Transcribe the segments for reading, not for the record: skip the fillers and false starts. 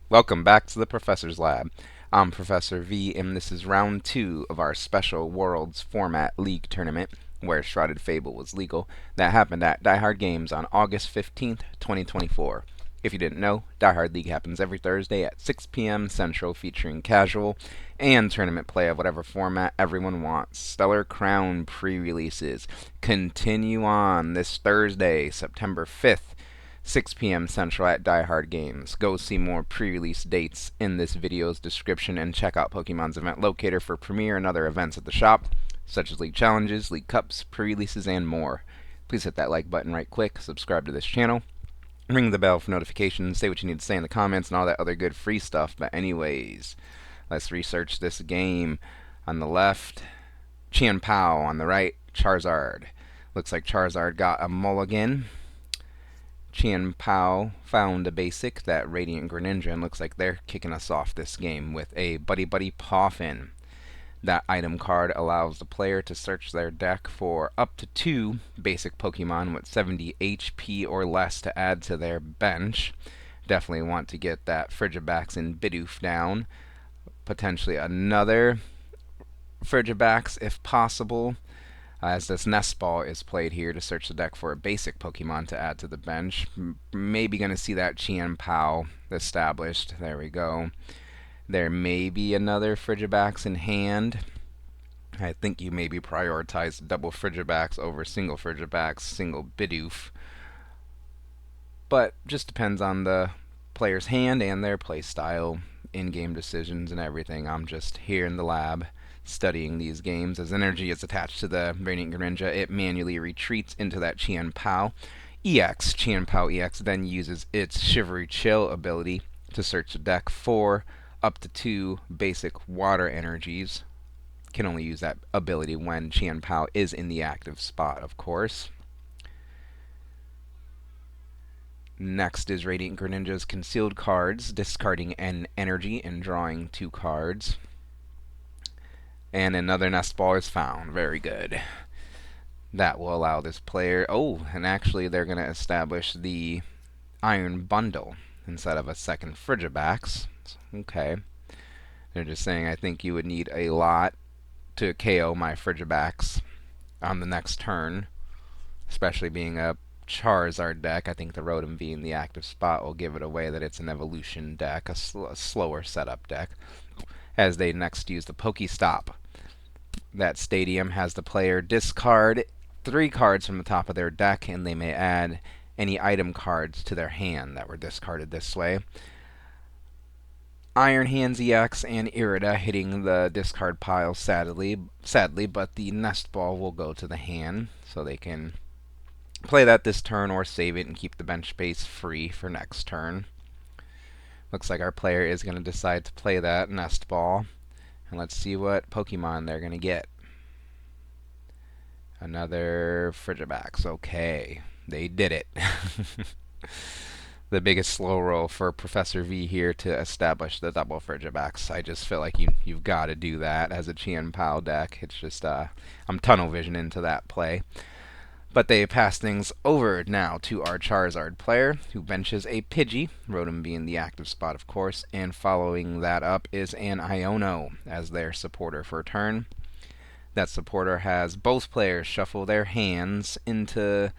Welcome back to the Professor's Lab. I'm Professor V, and this is round 2 of our special Worlds Format League tournament, where Shrouded Fable was legal, that happened at Die Hard Games on August 15th, 2024. If you didn't know, Die Hard League happens every Thursday at 6 p.m. Central, featuring casual and tournament play of whatever format everyone wants. Stellar Crown pre-releases continue on this Thursday, September 5th. 6 p.m. Central at Die Hard Games. Go see more pre-release dates in this video's description and check out Pokemon's event locator for premiere and other events at the shop, such as League Challenges, League Cups, pre-releases, and more. Please hit that like button right quick, subscribe to this channel, ring the bell for notifications, say what you need to say in the comments, and all that other good free stuff. But anyways, let's research this game. On the left, Chien-Pao. On the right, Charizard. Looks like Charizard got a mulligan. Chien-Pao found a basic, that Radiant Greninja, and looks like they're kicking us off this game with a Buddy Buddy Poffin. That item card allows the player to search their deck for up to 2 basic Pokemon with 70 HP or less to add to their bench. Definitely want to get that Frigibax and Bidoof down. Potentially another Frigibax if possible, as this Nest Ball is played here to search the deck for a basic Pokemon to add to the bench. Maybe going to see that Chien-Pao established. There we go. There may be another Frigibax in hand. I think you maybe prioritize double Frigibax over single Frigibax, single Bidoof. But just depends on the player's hand and their play style, in-game decisions, and everything. I'm just here in the lab studying these games. As energy is attached to the Radiant Greninja, it manually retreats into that Chien-Pao EX. Chien-Pao EX then uses its Shivery Chill ability to search the deck for up to 2 basic water energies. Can only use that ability when Chien-Pao is in the active spot, of course. Next is Radiant Greninja's concealed cards, discarding an energy and drawing 2 cards. And another Nest Ball is found. Very good. That will allow this player... Oh, and actually they're going to establish the Iron Bundle instead of a second Frigibax. Okay. They're just saying, I think you would need a lot to KO my Frigibax on the next turn, especially being a Charizard deck. I think the Rotom V in the active spot will give it away that it's an evolution deck, a slower setup deck, as they next use the Pokestop. That stadium has the player discard 3 cards from the top of their deck, and they may add any item cards to their hand that were discarded this way. Iron Hands EX and Irida hitting the discard pile sadly, but the Nest Ball will go to the hand, so they can play that this turn or save it and keep the bench space free for next turn. Looks like our player is going to decide to play that Nest Ball. And let's see what Pokemon they're going to get. Another Frigibax. Okay, they did it. The biggest slow roll for Professor V here to establish the double Frigibax. I just feel like you've got to do that as a Chien-Pao deck. It's just, I'm tunnel vision into that play. But they pass things over now to our Charizard player, who benches a Pidgey, Rotom being the active spot, of course, and following that up is an Iono as their supporter for a turn. That supporter has both players shuffle their hands into...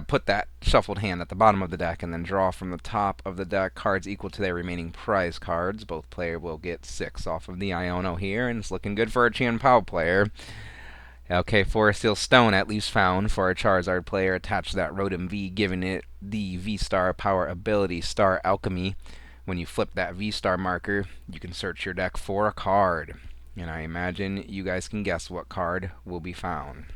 put that shuffled hand at the bottom of the deck and then draw from the top of the deck cards equal to their remaining prize cards. Both players will get 6 off of the Iono here, and it's looking good for a Chien-Pao player. Okay, Forest Seal Stone at least found for a Charizard player attached to that Rotom V, giving it the V-Star power ability, Star Alchemy. When you flip that V-Star marker, you can search your deck for a card. And I imagine you guys can guess what card will be found.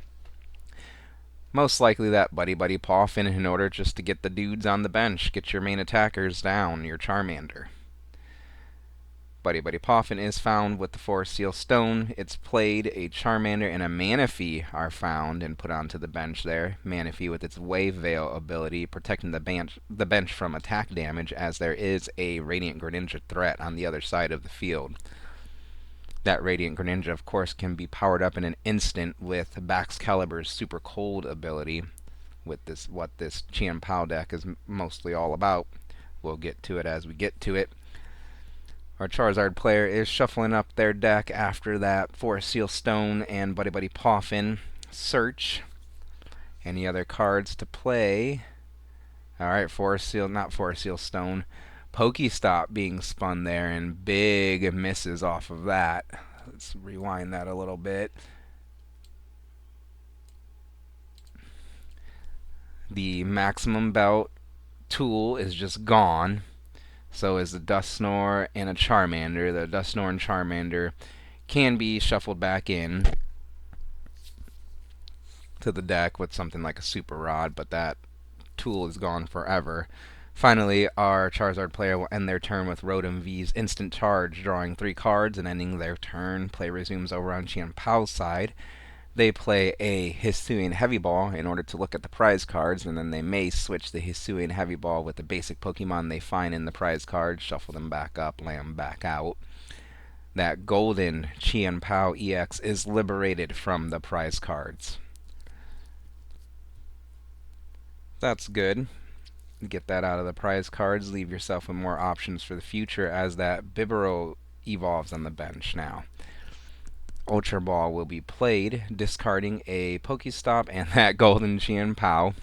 Most likely that Buddy Buddy Poffin in order just to get the dudes on the bench, get your main attackers down, your Charmander. Buddy Buddy Poffin is found with the Forest Seal Stone. It's played. A Charmander and a Manaphy are found and put onto the bench there. Manaphy with its Wave Veil ability, protecting the bench from attack damage, as there is a Radiant Greninja threat on the other side of the field. That Radiant Greninja, of course, can be powered up in an instant with Baxcalibur's Super Cold ability, with this what this Chien-Pao deck is mostly all about. We'll get to it as we get to it. Our Charizard player is shuffling up their deck after that Forest Seal Stone and Buddy Buddy Poffin search. Any other cards to play? Alright, not Forest Seal Stone. Pokestop being spun there, and big misses off of that. Let's rewind that a little bit. The maximum belt tool is just gone. So is the Dusknoir and a Charmander. The Dusknoir and Charmander can be shuffled back in to the deck with something like a Super Rod, but that tool is gone forever. Finally, our Charizard player will end their turn with Rotom V's Instant Charge, drawing 3 cards and ending their turn. Play resumes over on Chien-Pao's side. They play a Hisuian Heavy Ball in order to look at the prize cards, and then they may switch the Hisuian Heavy Ball with the basic Pokemon they find in the prize cards, shuffle them back up, lay them back out. That golden Chien-Pao EX is liberated from the prize cards. That's good. Get that out of the prize cards, leave yourself with more options for the future as that Bibarel evolves on the bench now. Ultra Ball will be played, discarding a Pokestop and that golden Chien-Pao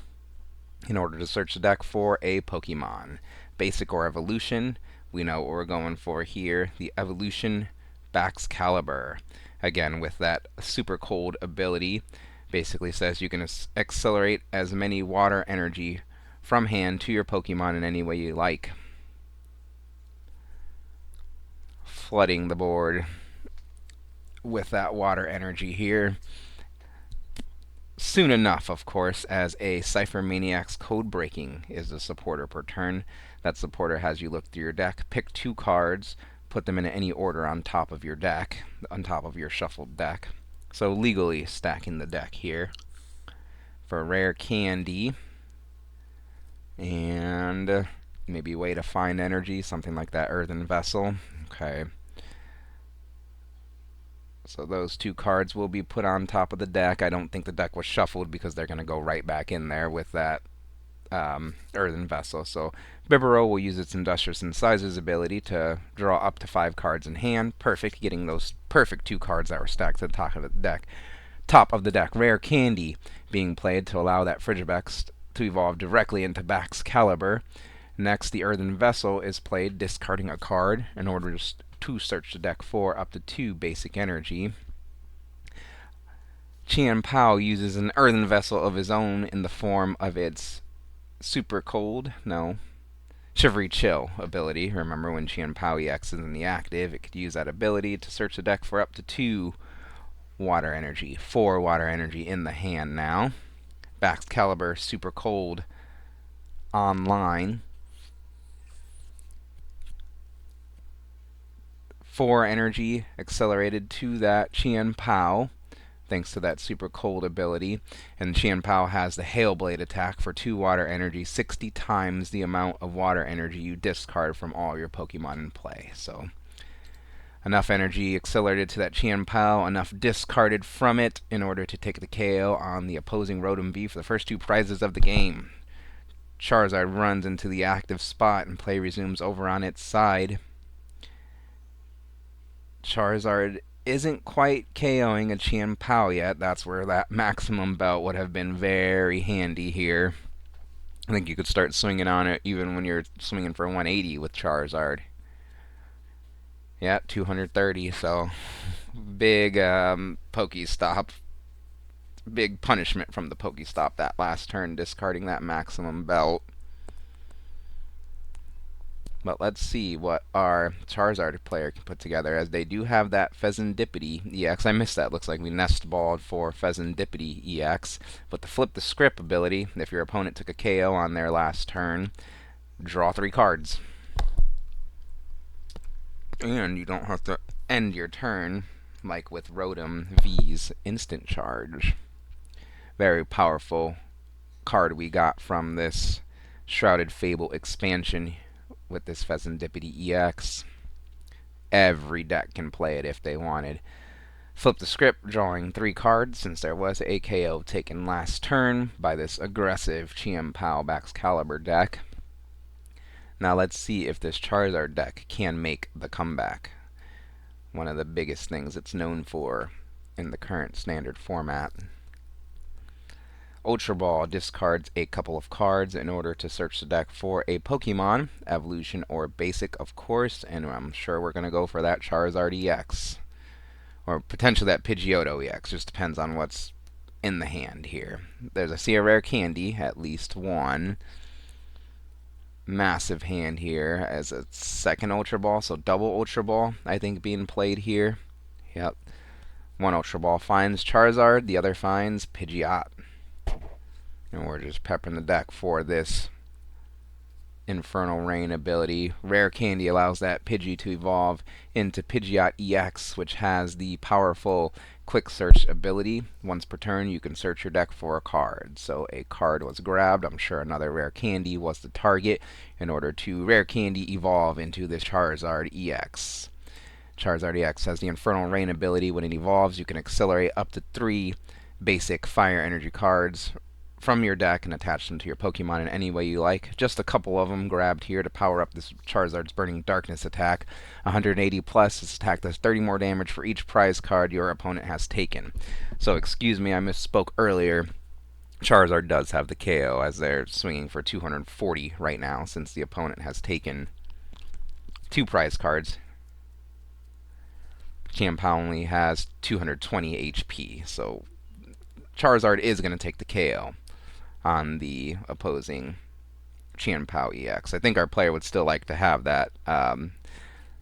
in order to search the deck for a Pokemon. Basic or Evolution, we know what we're going for here. The Evolution Baxcalibur. Again, with that super cold ability, basically says you can accelerate as many water energy from hand to your Pokemon in any way you like. Flooding the board with that water energy here. Soon enough, of course, as a Cypher Maniac's Code Breaking is a supporter per turn. That supporter has you look through your deck, pick 2 cards, put them in any order on top of your deck, on top of your shuffled deck. So legally stacking the deck here. For Rare Candy, and maybe Way to Find Energy, something like that Earthen Vessel. Okay. So those 2 cards will be put on top of the deck. I don't think the deck was shuffled because they're going to go right back in there with that Earthen Vessel. So Bibarel will use its Industrious Incisors ability to draw up to 5 cards in hand. Perfect, getting those perfect 2 cards that were stacked to the top of the deck. Top of the deck, Rare Candy being played to allow that Frigibax to evolve directly into Baxcalibur. Next, the Earthen Vessel is played, discarding a card in order to search the deck for up to 2 basic energy. Chien-Pao uses an Earthen Vessel of his own in the form of its Shivery Chill ability. Remember, when Chien-Pao EX is in the active, it could use that ability to search the deck for up to 2 water energy. 4 water energy in the hand now. Baxcalibur Super Cold online. 4 energy accelerated to that Chien-Pao thanks to that Super Cold ability. And Chien-Pao has the Hail Blade attack for 2 water energy, 60 times the amount of water energy you discard from all your Pokemon in play. So enough energy accelerated to that Chien-Pao, enough discarded from it in order to take the KO on the opposing Rotom V for the first 2 prizes of the game. Charizard runs into the active spot and play resumes over on its side. Charizard isn't quite KOing a Chien-Pao yet. That's where that maximum belt would have been very handy here. I think you could start swinging on it even when you're swinging for 180 with Charizard. Yeah, 230, so big Pokestop. Big punishment from the Pokestop that last turn, discarding that maximum belt. But let's see what our Charizard player can put together, as they do have that Pheasantipity EX. I missed that. Looks like we nest balled for Pheasantipity EX. But the Flip the Script ability, if your opponent took a KO on their last turn, draw 3 cards. And you don't have to end your turn like with Rotom V's Instant Charge. Very powerful card we got from this Shrouded Fable expansion with this Pheasantipity EX. Every deck can play it if they wanted. Flip the script, drawing 3 cards since there was a KO taken last turn by this aggressive Chien-Pao Caliber deck. Now let's see if this Charizard deck can make the comeback. One of the biggest things it's known for in the current standard format. Ultra Ball discards a couple of cards in order to search the deck for a Pokemon, Evolution or Basic of course, and I'm sure we're going to go for that Charizard EX. Or potentially that Pidgeotto EX, just depends on what's in the hand here. There's a Rare Candy, at least one. Massive hand here as a second Ultra Ball, so double Ultra Ball, I think, being played here. Yep. One Ultra Ball finds Charizard, the other finds Pidgeot. And we're just peppering the deck for this Infernal Rain ability. Rare Candy allows that Pidgey to evolve into Pidgeot EX, which has the powerful Quick Search ability. Once per turn, you can search your deck for a card. So a card was grabbed. I'm sure another Rare Candy was the target in order to Rare Candy evolve into this Charizard EX. Charizard EX has the Infernal Rain ability. When it evolves, you can accelerate up to 3 basic Fire Energy cards from your deck and attach them to your Pokemon in any way you like. Just a couple of them grabbed here to power up this Charizard's Burning Darkness attack. 180 plus, this attack does 30 more damage for each prize card your opponent has taken. So excuse me, I misspoke earlier. Charizard does have the KO as they're swinging for 240 right now since the opponent has taken 2 prize cards. Chien-Pao only has 220 HP, so Charizard is going to take the KO on the opposing Chien-Pao EX. I think our player would still like to have that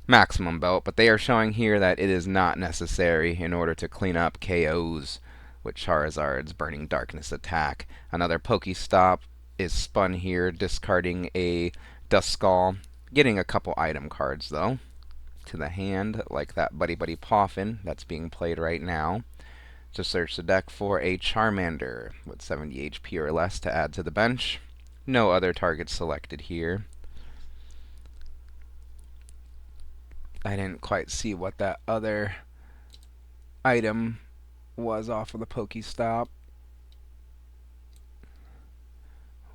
maximum belt, but they are showing here that it is not necessary in order to clean up KOs with Charizard's Burning Darkness attack. Another Pokestop is spun here, discarding a Duskull, getting a couple item cards though to the hand, like that Buddy Buddy Poffin that's being played right now, to search the deck for a Charmander with 70 HP or less to add to the bench. No other targets selected here. I didn't quite see what that other item was off of the Pokestop.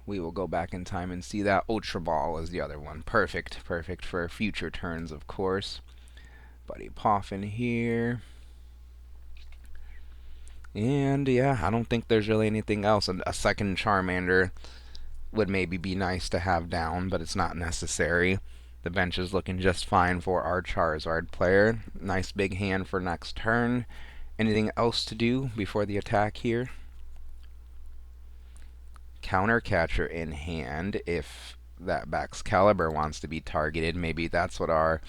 We will go back in time and see that. Ultra Ball was the other one. Perfect for future turns, of course. Buddy Poffin here. And yeah, I don't think there's really anything else. A second Charmander would maybe be nice to have down, but it's not necessary. The bench is looking just fine for our Charizard player. Nice big hand for next turn. Anything else to do before the attack here? Counter Catcher in hand if that Baxcalibur wants to be targeted. Maybe that's what our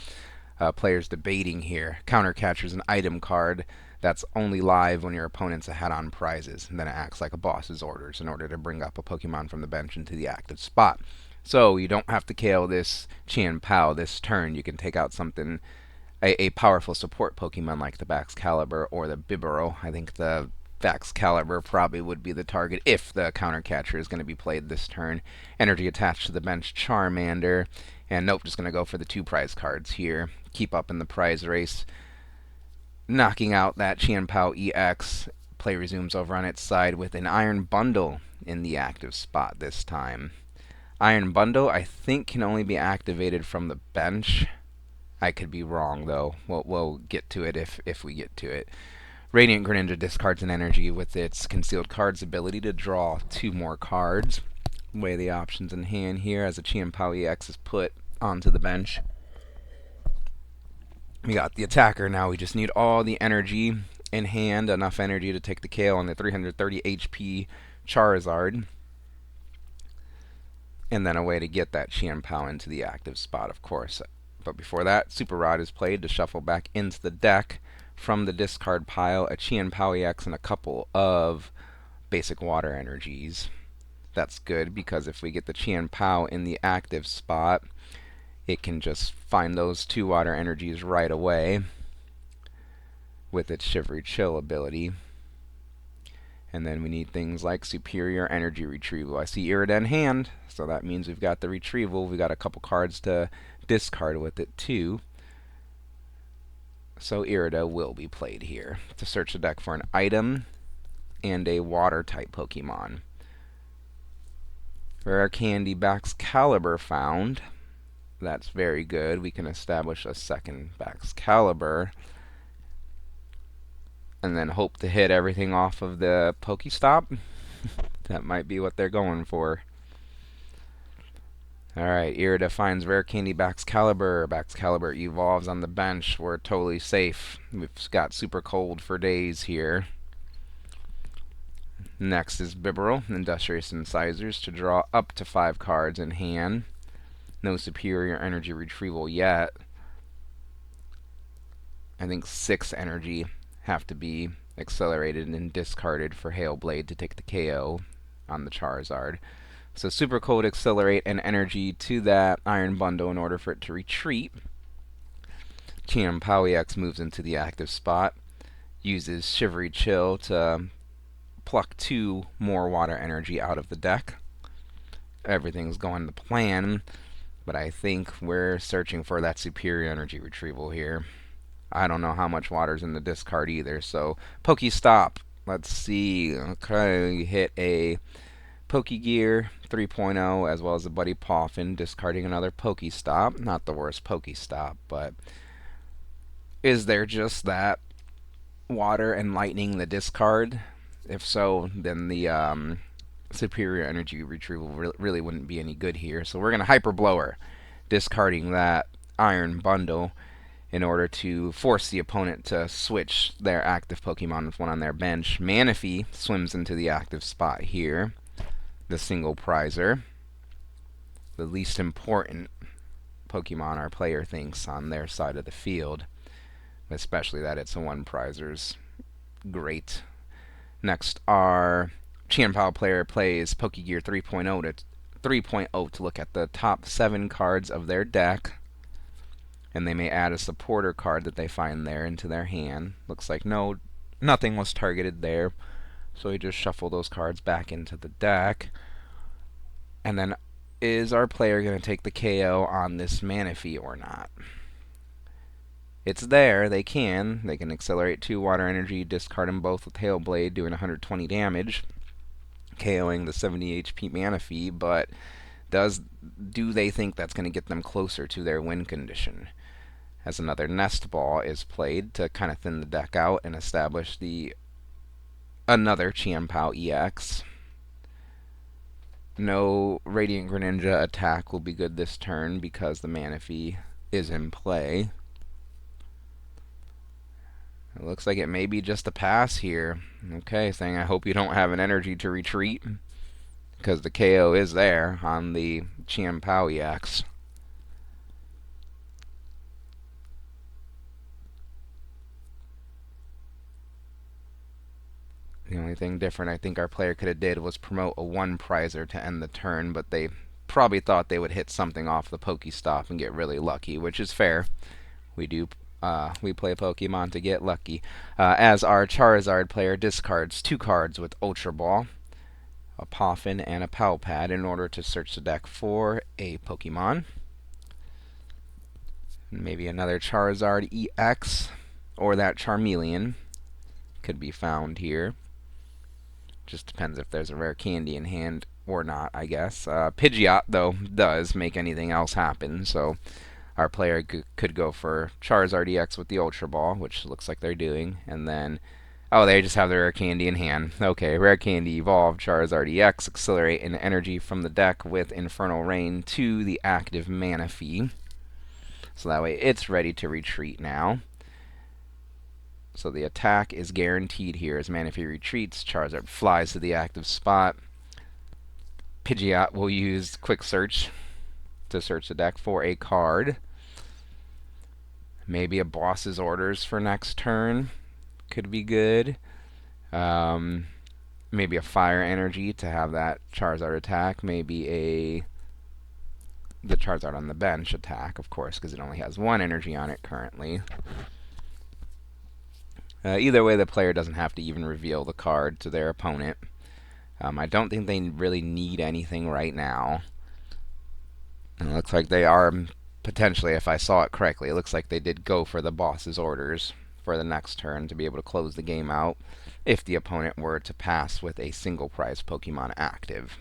player's debating here. Counter Catcher is an item card that's only live when your opponent's ahead on prizes, and then it acts like a boss's orders in order to bring up a Pokemon from the bench into the active spot. So you don't have to KO this Chien-Pao this turn. You can take out something, a powerful support Pokemon like the Baxcalibur or the Bibarel. I think the Baxcalibur probably would be the target if the Counter Catcher is going to be played this turn. Energy attached to the bench Charmander, and nope, just going to go for the 2 prize cards here. Keep up in the prize race. Knocking out that Chien-Pao EX. Play resumes over on its side with an Iron Bundle in the active spot this time. Iron Bundle, I think, can only be activated from the bench. I could be wrong, though. We'll get to it if we get to it. Radiant Greninja discards an energy with its Concealed Cards ability to draw 2 more cards. Weigh the options in hand here as a Chien-Pao EX is put onto the bench. We got the attacker now. We just need all the energy in hand, enough energy to take the KO on the 330 HP Charizard. And then a way to get that Chien-Pao into the active spot, of course. But before that, Super Rod is played to shuffle back into the deck from the discard pile a Chien-Pao EX and a couple of basic water energies. That's good because if we get the Chien-Pao in the active spot, it can just find those 2 water energies right away with its Shivery Chill ability. And then we need things like Superior Energy Retrieval. I see Iridan hand, so that means we've got the retrieval. We've got a couple cards to discard with it too. So Irida will be played here to search the deck for an item and a water-type Pokemon. Rare Candy Baxcalibur found. That's very good. We can establish a second Baxcalibur and then hope to hit everything off of the Pokestop. That might be what they're going for. Alright, Irida finds Rare Candy Baxcalibur. Baxcalibur evolves on the bench. We're totally safe. We've got super cold for days here. Next is Bibarel, Industrious Incisors, to draw up to 5 cards in hand. No superior energy retrieval yet. I think 6 energy have to be accelerated and discarded for Hailblade to take the KO on the Charizard. So Super Cold accelerate and energy to that Iron Bundle in order for it to retreat. Chien-Pao EX moves into the active spot. Uses Shivery Chill to pluck 2 more water energy out of the deck. Everything's going to plan, but I think we're searching for that superior energy retrieval here. I don't know how much water's in the discard either, so Pokestop. Let's see. Okay, we hit a Pokegear 3.0 as well as a Buddy Poffin, discarding another Pokestop. Not the worst Pokestop, but is there just that water and lightning the discard? If so, then the superior energy retrieval really wouldn't be any good here. So we're going to Hyper Blower, discarding that Iron Bundle in order to force the opponent to switch their active Pokemon with one on their bench. Manaphy swims into the active spot here. The single prizer. The least important Pokemon our player thinks on their side of the field. Especially that it's a 1 prizer's great. Next, our Chien-Pao player plays Pokegear 3.0 to look at the top 7 cards of their deck. And they may add a supporter card that they find there into their hand. Looks like nothing was targeted there. So we just shuffle those cards back into the deck. And then, is our player going to take the KO on this Manaphy or not? It's there. They can accelerate 2 water energy, discard them both with Hailblade, doing 120 damage, KOing the 70 HP Manaphy, but do they think that's going to get them closer to their win condition? As another Nest Ball is played to kind of thin the deck out and establish another Chien-Pao EX. No Radiant Greninja attack will be good this turn because the Manaphy is in play. It looks like it may be just a pass here. Okay, saying I hope you don't have an energy to retreat, because the KO is there on the Chien-Pao EX. The only thing different I think our player could have did was promote a 1 prizer to end the turn, but they probably thought they would hit something off the Pokestop and get really lucky, which is fair. We play Pokemon to get lucky. As our Charizard player discards 2 cards with Ultra Ball, a Poffin, and a Powpad in order to search the deck for a Pokemon. Maybe another Charizard EX, or that Charmeleon could be found here. Just depends if there's a rare candy in hand or not, I guess. Pidgeot, though, does make anything else happen, so our player could go for Charizard EX with the Ultra Ball, which looks like they're doing, and then, oh, they just have the rare candy in hand. Okay, rare candy evolve, Charizard EX, accelerate an energy from the deck with Infernal Rain to the active Manaphy. So that way it's ready to retreat now. So the attack is guaranteed here as Manaphy retreats. Charizard flies to the active spot. Pidgeot will use Quick Search to search the deck for a card. Maybe a Boss's Orders for next turn could be good. Maybe a Fire Energy to have that Charizard attack. Maybe the Charizard on the bench attack, of course, because it only has 1 energy on it currently. Either way, the player doesn't have to even reveal the card to their opponent. I don't think they really need anything right now. And it looks like they are potentially, if I saw it correctly, it looks like they did go for the boss's orders for the next turn to be able to close the game out if the opponent were to pass with a single prize Pokemon active.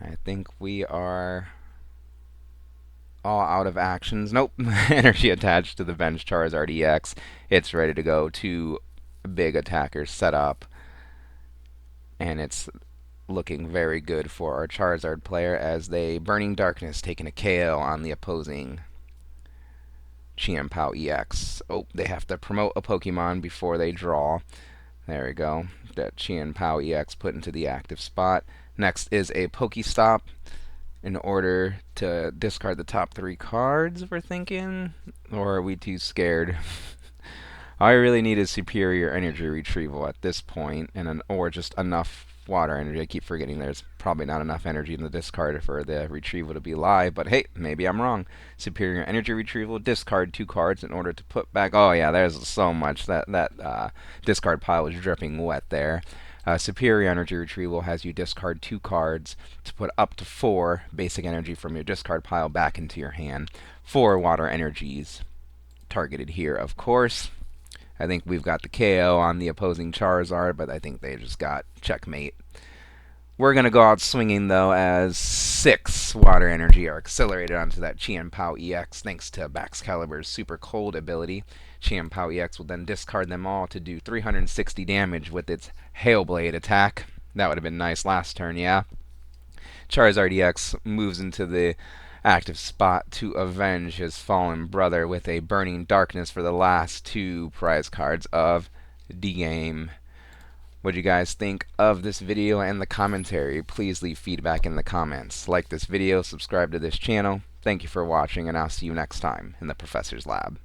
I think we are all out of actions. Nope. Energy attached to the bench Charizard EX. It's ready to go. Two big attackers set up. And it's looking very good for our Charizard player as they Burning Darkness taking a KO on the opposing Chien-Pao EX. Oh, they have to promote a Pokemon before they draw. There we go. That Chien-Pao EX put into the active spot. Next is a Pokestop in order to discard the top 3 cards, we're thinking? Or are we too scared? All I really need is superior energy retrieval at this point, or just enough water energy. I keep forgetting there's probably not enough energy in the discard for the retrieval to be live, but hey, maybe I'm wrong. Superior energy retrieval, discard 2 cards in order to put back. Oh yeah, there's so much. That discard pile is dripping wet there. Superior energy retrieval has you discard 2 cards to put up to 4 basic energy from your discard pile back into your hand. 4 water energies targeted here, of course. I think we've got the KO on the opposing Charizard, but I think they just got checkmate. We're going to go out swinging, though, as 6 water energy are accelerated onto that Chien-Pao EX thanks to Baxcalibur's Super Cold ability. Chien-Pao EX will then discard them all to do 360 damage with its Hailblade attack. That would have been nice last turn, yeah. Charizard EX moves into the active spot to avenge his fallen brother with a Burning Darkness for the last 2 prize cards of the game. What do you guys think of this video and the commentary? Please leave feedback in the comments. Like this video, subscribe to this channel. Thank you for watching, and I'll see you next time in the Professor's Lab.